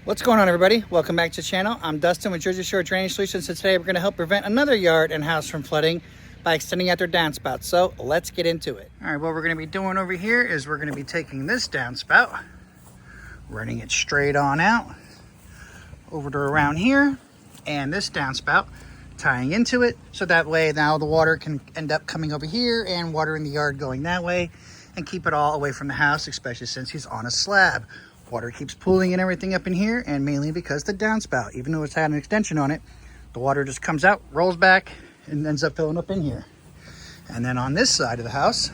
What's going on, everybody? Welcome back to the channel. I'm Dustin with Jersey Shore Drainage Solutions, and today we're going to help prevent another yard and house from flooding by extending out their downspout. So let's get into it. All right, what we're going to be doing over here is we're going to be taking this downspout, running it straight on out over to around here, and this downspout tying into it, so that way now the water can end up coming over here and watering the yard going that way, and keep it all away from the house, especially since he's on a slab. Water keeps pooling and everything up in here, and mainly because the downspout, even though it's had an extension on it, the water just comes out, rolls back, and ends up filling up in here. And then on this side of the house,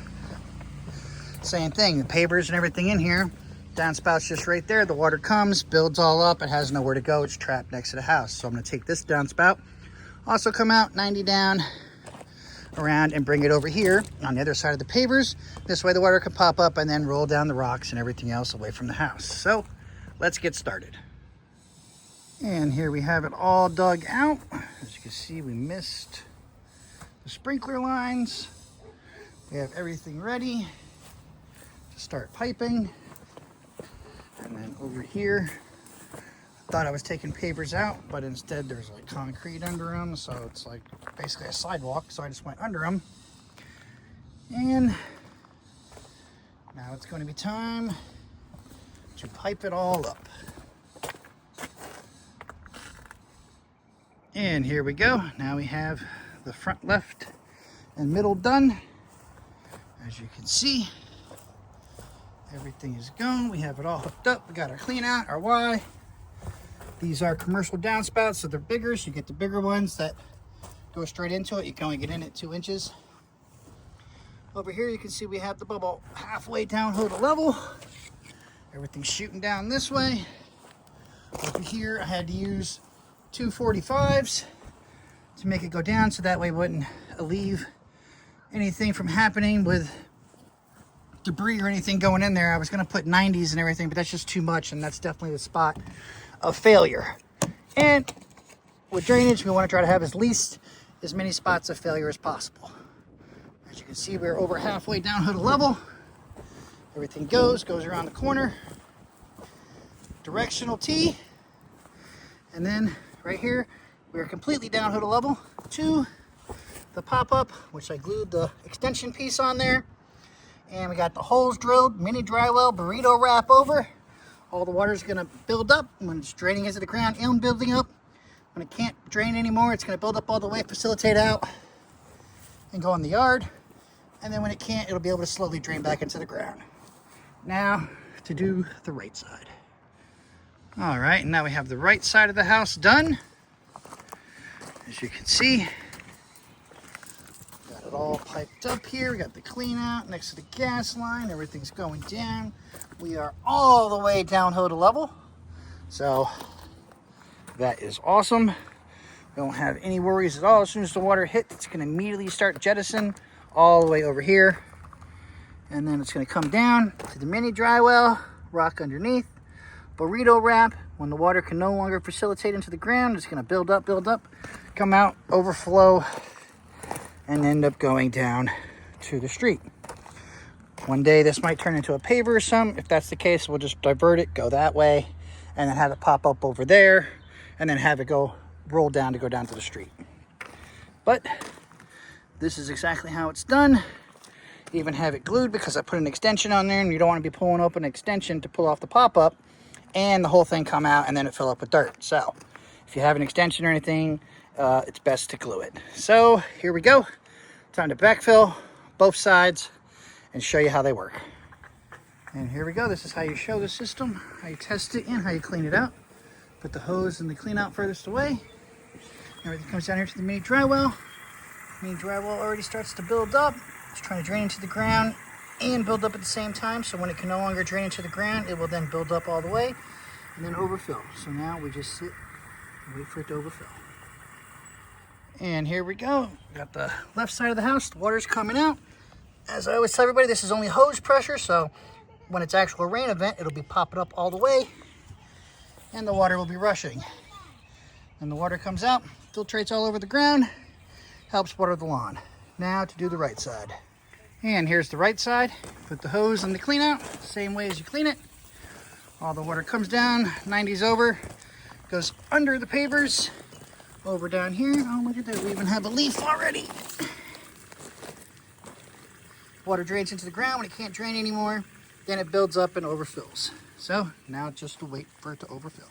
same thing, the pavers and everything in here, downspout's just right there. The water comes, builds all up, it has nowhere to go, it's trapped next to the house. So I'm gonna take this downspout, also come out 90 down, around, and bring it over here on the other side of the pavers. This way the water can pop up and then roll down the rocks and everything else away from the house. So let's get started. And here we have it all dug out. As you can see, we missed the sprinkler lines. We have everything ready to start piping. And then over here, I thought I was taking pavers out, but instead there's like concrete under them, so it's like basically a sidewalk, so I just went under them. And now it's going to be time to pipe it all up. And here we go. Now we have the front left and middle done. As you can see, everything is going. We have it all hooked up. We got our clean out, our Y. These are commercial downspouts, so they're bigger, so you get the bigger ones that go straight into it. You can only get in at 2 inches. Over here you can see we have the bubble halfway down to the level. Everything's shooting down this way. Over here I had to use 245s to make it go down, so that way it wouldn't leave anything from happening with debris or anything going in there. I was going to put 90s and everything, but that's just too much, and that's definitely the spot of failure. And with drainage, we want to try to have as many spots of failure as possible. As you can see, we're over halfway down to the level. Everything goes around the corner. Directional T. And then right here, we're completely down to the level to the pop-up, which I glued the extension piece on there. And we got the holes drilled, mini dry well, burrito wrap over. All the water is going to build up when it's draining into the ground and building up. When it can't drain anymore, it's going to build up all the way, facilitate out, and go in the yard. And then when it can't, it'll be able to slowly drain back into the ground. Now to do the right side. All right, now we have the right side of the house done. As you can see, got it all piped up here. We got the clean out next to the gas line. Everything's going down. We are all the way down to the level. So that is awesome. We don't have any worries at all. As soon as the water hits, it's going to immediately start jettison all the way over here. And then it's going to come down to the mini dry well, rock underneath, burrito wrap. When the water can no longer facilitate into the ground, it's going to build up, come out, overflow, and end up going down to the street. One day this might turn into a paver or something. If that's the case, we'll just divert it, go that way, and then have it pop up over there, and then have it go roll down to go down to the street. But this is exactly how it's done. Even have it glued because I put an extension on there, and you don't want to be pulling open an extension to pull off the pop-up and the whole thing come out and then it fill up with dirt. So if you have an extension or anything, it's best to glue it. So here we go. Time to backfill both sides and show you how they work. And here we go. This is how you show the system, how you test it, and how you clean it out. Put the hose and the clean out furthest away. Everything comes down here to the mini dry well. Mini dry well already starts to build up. It's trying to drain into the ground and build up at the same time. So when it can no longer drain into the ground, it will then build up all the way and then overfill. So now we just sit and wait for it to overfill. And here we go. Got the left side of the house. The water's coming out. As I always tell everybody, this is only hose pressure, so when it's actual rain event, it'll be popping up all the way, and the water will be rushing. And the water comes out, filtrates all over the ground, helps water the lawn. Now to do the right side. And here's the right side. Put the hose on the clean out, same way as you clean it. All the water comes down, 90's over, goes under the pavers, over down here. Oh, look at that, we even have a leaf already. Water drains into the ground. When it can't drain anymore, then it builds up and overfills. So now just to wait for it to overfill.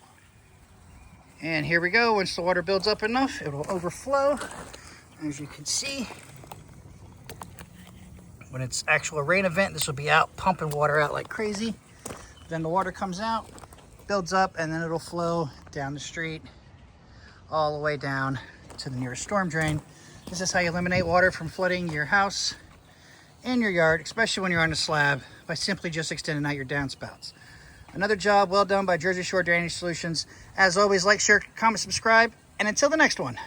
And here we go. Once the water builds up enough, it will overflow. As you can see, when it's actual rain event, this will be out pumping water out like crazy. Then the water comes out, builds up, and then it'll flow down the street all the way down to the nearest storm drain. This is how you eliminate water from flooding your house and your yard, especially when you're on a slab, by simply just extending out your downspouts. Another job well done by Jersey Shore Drainage Solutions. As always, like, share, comment, subscribe, and until the next one.